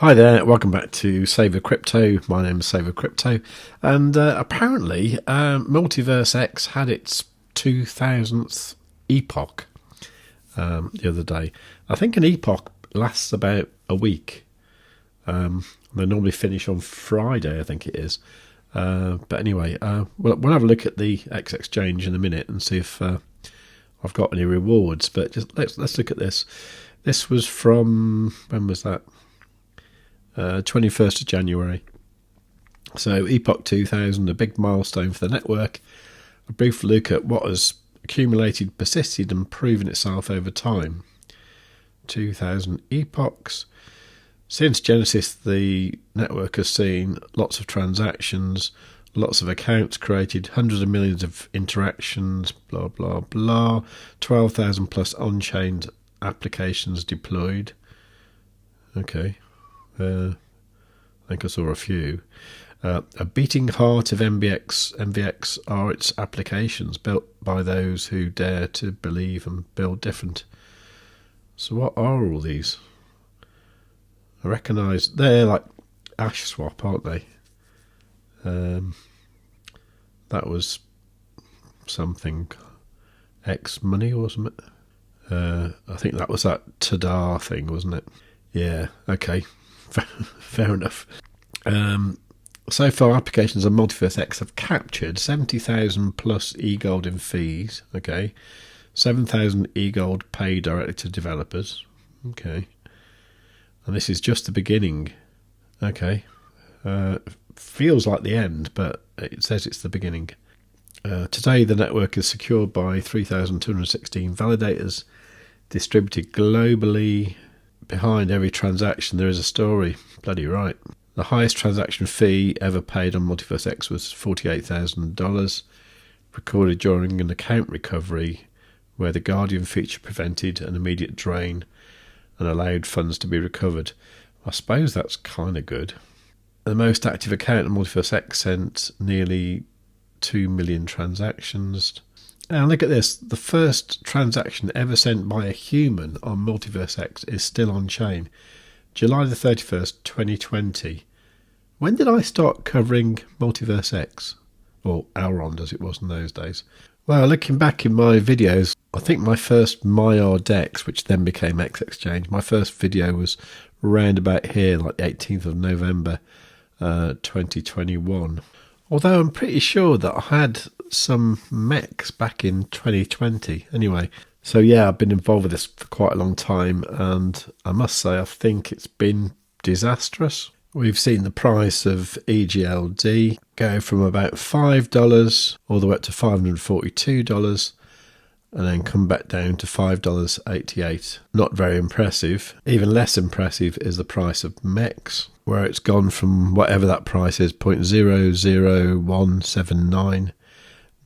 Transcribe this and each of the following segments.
Hi there, welcome back to Save with Crypto. My name is Save with Crypto, and apparently MultiversX had its 2000th Epoch the other day. I think an Epoch lasts about a week. They normally finish on Friday, I think it is. But anyway, we'll have a look at the X exchange in a minute and see if I've got any rewards. But just let's look at this. This was from, when was that? 21st of January. So Epoch 2000, a big milestone for the network. A brief look at what has accumulated, persisted and proven itself over time. 2000 epochs. Since Genesis, the network has seen lots of transactions, lots of accounts created, hundreds of millions of interactions, blah blah blah, 12,000 plus on-chain applications deployed. Okay. I think I saw a few. A beating heart of MVX are its applications, built by those who dare to believe and build different. So what are all these? I recognise they're like Ash Swap, aren't they? That was something X Money, wasn't it? I think that was that Tada thing, wasn't it? Yeah, okay. Fair enough. So far, applications on MultiversX have captured 70,000 plus e-gold in fees. Okay, 7,000 e-gold paid directly to developers. Okay, and this is just the beginning. Okay, feels like the end, but it says it's the beginning. Today, the network is secured by 3,216 validators, distributed globally. Behind every transaction there is a story. Bloody right. The highest transaction fee ever paid on MultiversX was $48,000, recorded during an account recovery where the Guardian feature prevented an immediate drain and allowed funds to be recovered. I suppose that's kind of good. The most active account on MultiversX sent nearly 2 million transactions. Now look at this, the first transaction ever sent by a human on MultiversX is still on chain. July the 31st, 2020. When did I start covering MultiversX? Or Elrond as it was in those days. Well, looking back in my videos, I think my first MyRDEX, which then became X Exchange, my first video was around about here, like the 18th of November 2021. Although I'm pretty sure that I had some mechs back in 2020. Anyway, so yeah, I've been involved with this for quite a long time, and I must say I think it's been disastrous. We've seen the price of EGLD go from about $5 all the way up to $542, and then come back down to $5.88. Not very impressive. Even less impressive is the price of mechs, where it's gone from whatever that price is, 0.00179,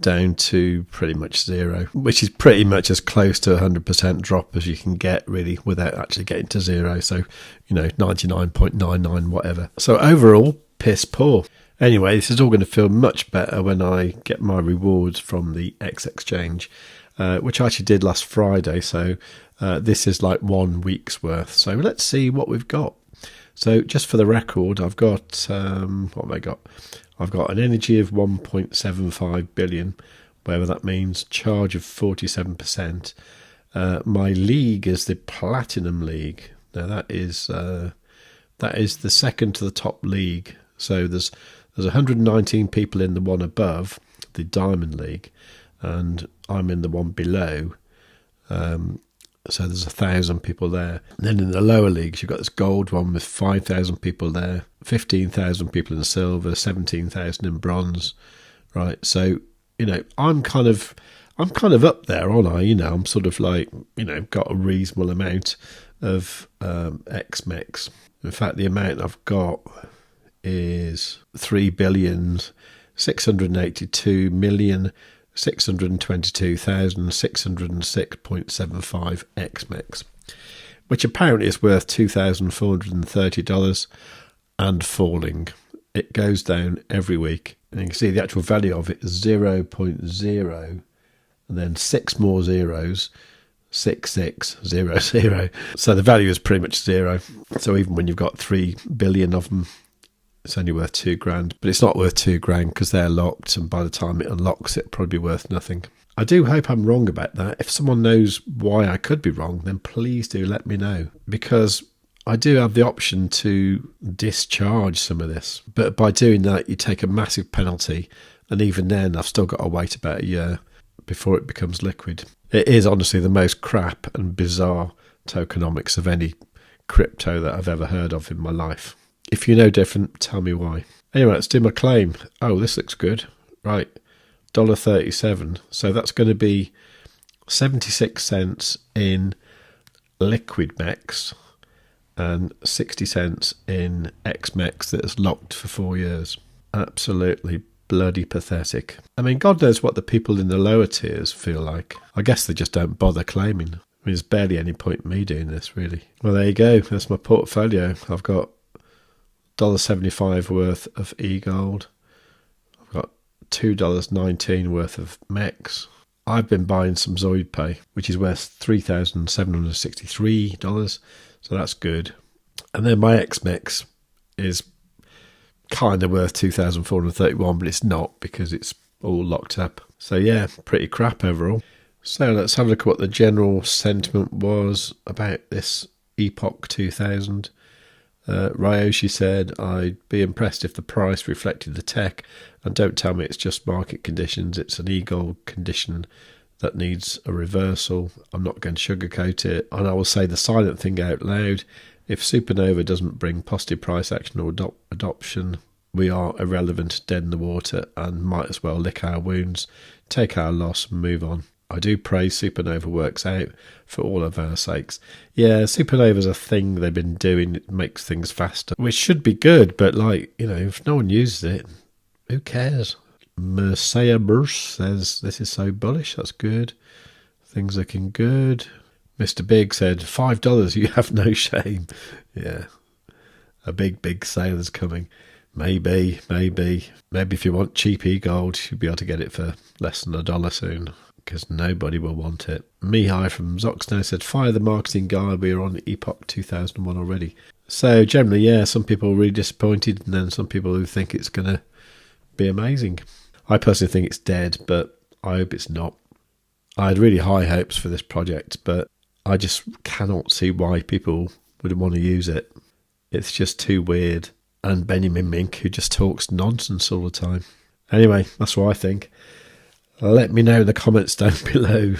down to pretty much zero, which is pretty much as close to 100% drop as you can get, really, without actually getting to zero. So, 99.99 whatever. So overall, piss poor. Anyway, this is all going to feel much better when I get my rewards from the X Exchange, which I actually did last Friday. So this is like 1 week's worth. So let's see what we've got. So just for the record, I've got, what have I got? I've got an energy of 1.75 billion, whatever that means, charge of 47%. My league is the Platinum League. Now that is the second to the top league. So there's 119 people in the one above, the Diamond League, and I'm in the one below. So there's 1,000 people there. And then in the lower leagues, you've got this gold one with 5,000 people there, 15,000 people in silver, 17,000 in bronze, right? So, I'm kind of up there, aren't I? I'm sort of like, got a reasonable amount of XMEX. In fact, the amount I've got is 3,682,622,606.75 XMEX, which apparently is worth $2,430 and falling. It goes down every week, and you can see the actual value of it is 0.0 and then 6 more zeros. 0.6600. So the value is pretty much zero. So even when you've got 3 billion of them, it's only worth $2,000. But it's not worth $2,000 because they're locked, and by the time it unlocks, it'll probably be worth nothing. I do hope I'm wrong about that. If someone knows why I could be wrong, then please do let me know, because I do have the option to discharge some of this. But by doing that, you take a massive penalty, and even then, I've still got to wait about a year before it becomes liquid. It is honestly the most crap and bizarre tokenomics of any crypto that I've ever heard of in my life. If you know different, tell me why. Anyway, let's do my claim. Oh, this looks good. Right, $1.37. So that's going to be 76 cents in liquid MEX and 60 cents in XMEX that is locked for 4 years. Absolutely bloody pathetic. I mean, God knows what the people in the lower tiers feel like. I guess they just don't bother claiming. I mean, there's barely any point in me doing this, really. Well, there you go. That's my portfolio. I've got $1.75 worth of e-gold. I've got $2.19 worth of MEX. I've been buying some ZoidPay, which is worth $3,763, so that's good. And then my XMEX is kind of worth $2,431, but it's not because it's all locked up. So yeah, pretty crap overall. So let's have a look at what the general sentiment was about this Epoch 2000. Ryoshi said, I'd be impressed if the price reflected the tech, and don't tell me it's just market conditions. It's an e-gold condition that needs a reversal. I'm not going to sugarcoat it, and I will say the silent thing out loud. If Supernova doesn't bring positive price action or adoption, we are irrelevant, dead in the water, and might as well lick our wounds, take our loss and move on. I do pray Supernova works out for all of our sakes. Yeah, Supernova's a thing they've been doing. It makes things faster, which should be good, but if no one uses it, who cares? Messiah Burst says, this is so bullish, that's good. Things looking good. Mr. Big said, $5, you have no shame. Yeah, a big sale is coming. Maybe if you want cheap e-gold, you'll be able to get it for less than $1 soon, because nobody will want it. Mihai from Zoxno said, fire the marketing guy, we're on Epoch 2001 already. So generally, yeah, some people are really disappointed, and then some people who think it's going to be amazing. I personally think it's dead, but I hope it's not. I had really high hopes for this project, but I just cannot see why people would want to use it. It's just too weird. And Benjamin Mink, who just talks nonsense all the time. Anyway, that's what I think. Let me know in the comments down below.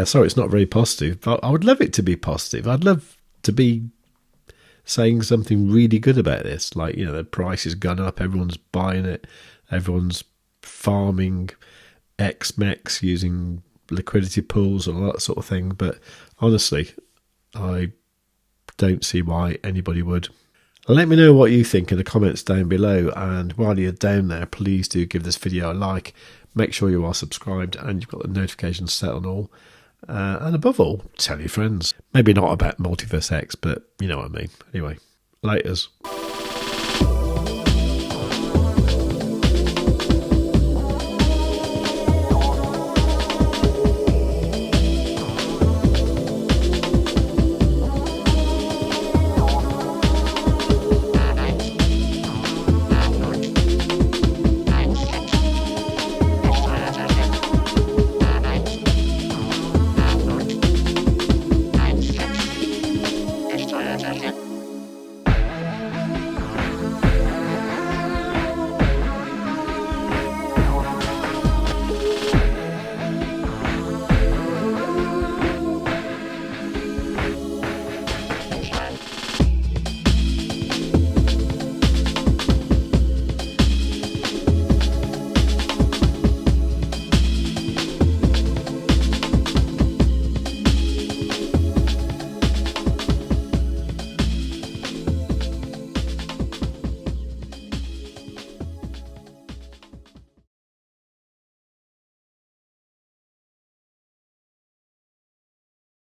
Sorry, it's not very positive, but I would love it to be positive. I'd love to be saying something really good about this. Like, the price has gone up, everyone's buying it, everyone's farming XMEX using liquidity pools and all that sort of thing. But honestly, I don't see why anybody would. Let me know what you think in the comments down below, and while you're down there, please do give this video a like. Make sure you are subscribed and you've got the notifications set on all. And above all, tell your friends. Maybe not about MultiversX, but you know what I mean. Anyway, laters.